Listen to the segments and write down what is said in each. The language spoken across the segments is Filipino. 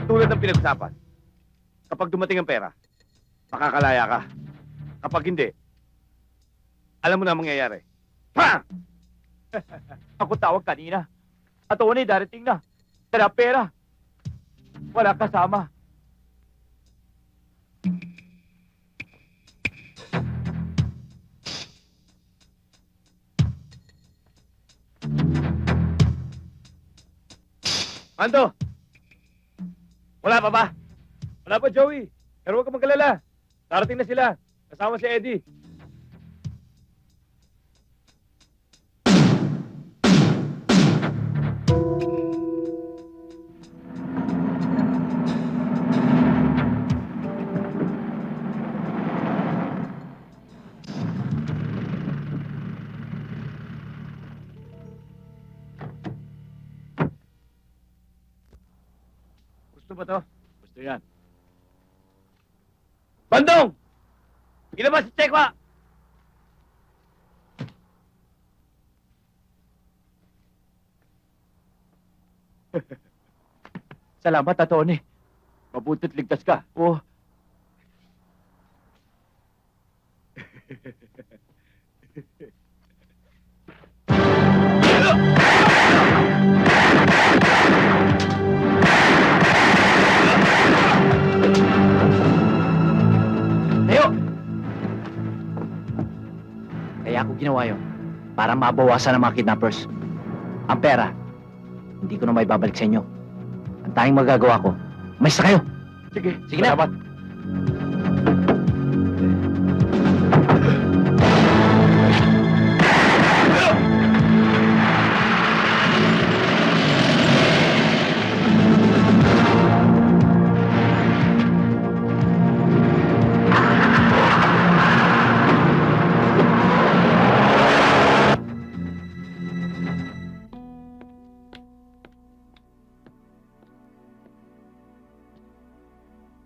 Tulad ng pinag-usapan, kapag dumating ang pera, makakalaya ka. Kapag hindi, alam mo na ang mangyayari. Pa! Ako tawag kanina. Attorney, darating na. Tara, pera. Wala kasama. Mando! Wala pa ba? Wala pa, Joey. Pero huwag ka magkalala. Darating na sila. Kasama si Eddie. Gusto ba to? Gusto yan. Bandong! Ilabas si Chekwa! Salamat, Atty. Mabuti't ligtas ka. Oh. Tayo! Kaya ako ginawa yun para mabawasan ang mga kidnappers. Ang pera, hindi ko na may babalik sa inyo. Ang tanging magagawa ko, umayos na kayo. Sige. Sige na. Salamat.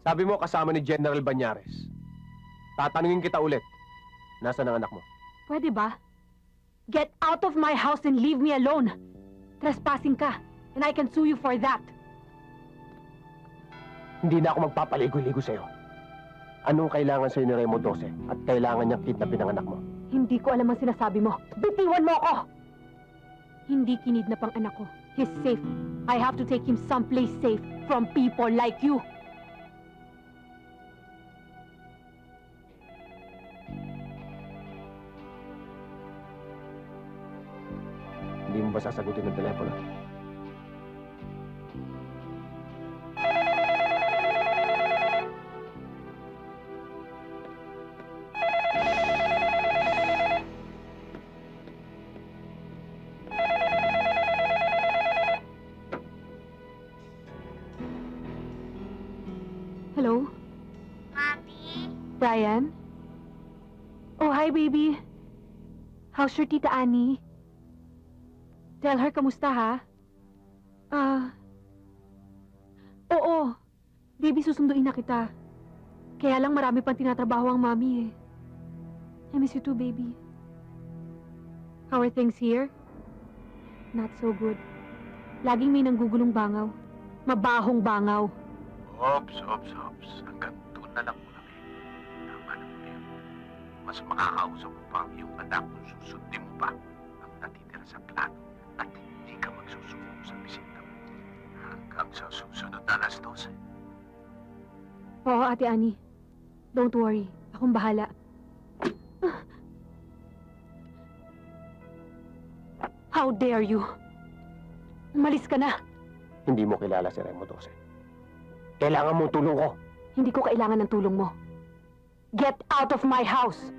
Sabi mo kasama ni General Banyares. Tatanungin kita ulit. Nasaan ang anak mo? Pwede ba? Get out of my house and leave me alone. Trespassing ka, and I can sue you for that. Hindi na ako magpapaligoy-ligo sa'yo. Anong kailangan sa'yo ni Remo 12 at kailangan niyang kidnapin ang anak mo? Hindi ko alam ang sinasabi mo. Bitiwan mo ako! Hindi kinidnap ang anak ko. He's safe. I have to take him someplace safe from people like you. Hindi mo ba sasagutin ng telepono? Hello? Mommy? Brian? Oh, hi, baby. How's your Tita Annie? Tell her kamusta, ha? Oo. Baby, susunduin na kita. Kaya lang marami pang tinatrabaho ang mami, eh. I miss you too, baby. How are things here? Not so good. Laging may nanggugulong bangaw. Mabahong bangaw. Ops. Hanggang doon na lang muna kayo. Tama na po yun. Mas makakausap mo pa ang iyong anak kung susundin mo pa ang natitira sa plano at hindi ka magsusumbong sa bisita mo. Hanggang sa susunod na alas 12. Oo, Ate Annie. Don't worry. Akong bahala. How dare you? Umalis ka na. Hindi mo kilala si Remo 12. Kailangan mong tulong ko. Hindi ko kailangan ng tulong mo. Get out of my house!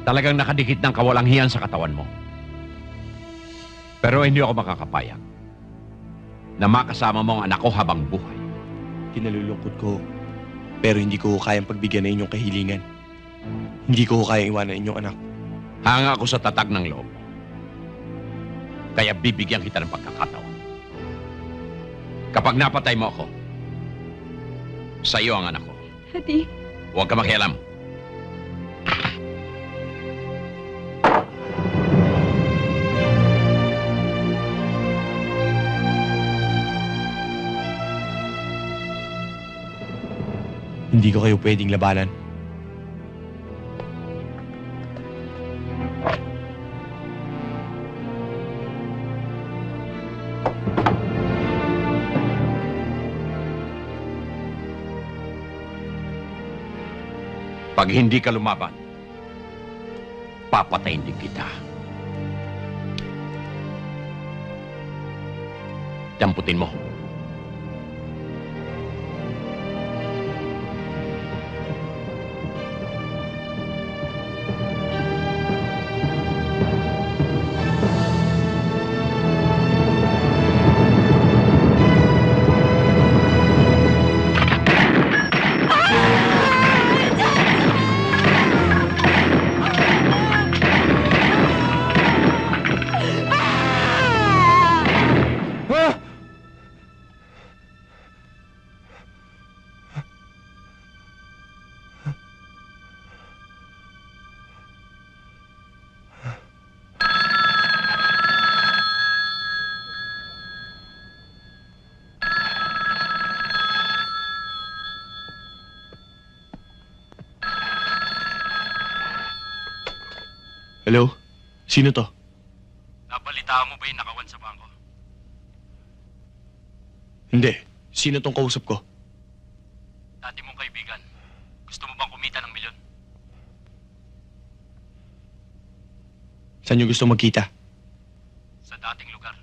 Talagang nakadikit ng kawalang hiyan sa katawan mo. Pero hindi ako makakapayag na makasama mo ang anak ko habang buhay. Kinalulungkot ko, pero hindi ko kayang pagbigyan na inyong kahilingan. Hindi ko kayang iwanan inyong anak. Hanga ako sa tatag ng loob. Kaya bibigyan kita ng pagkakataon. Kapag napatay mo ako, sa iyo ang anak ko. Daddy, Huwag ka makialam. Hindi ko kayo pwedeng labanan. Pag hindi ka lumaban, papatayin din kita. Damputin mo. Hello? Sino to? Nabalitaan mo ba yung nakawan sa bangko? Hindi. Sino tong kausap ko? Dati mong kaibigan. Gusto mo bang kumita ng milyon? Saan nyo gusto magkita? Sa dating lugar.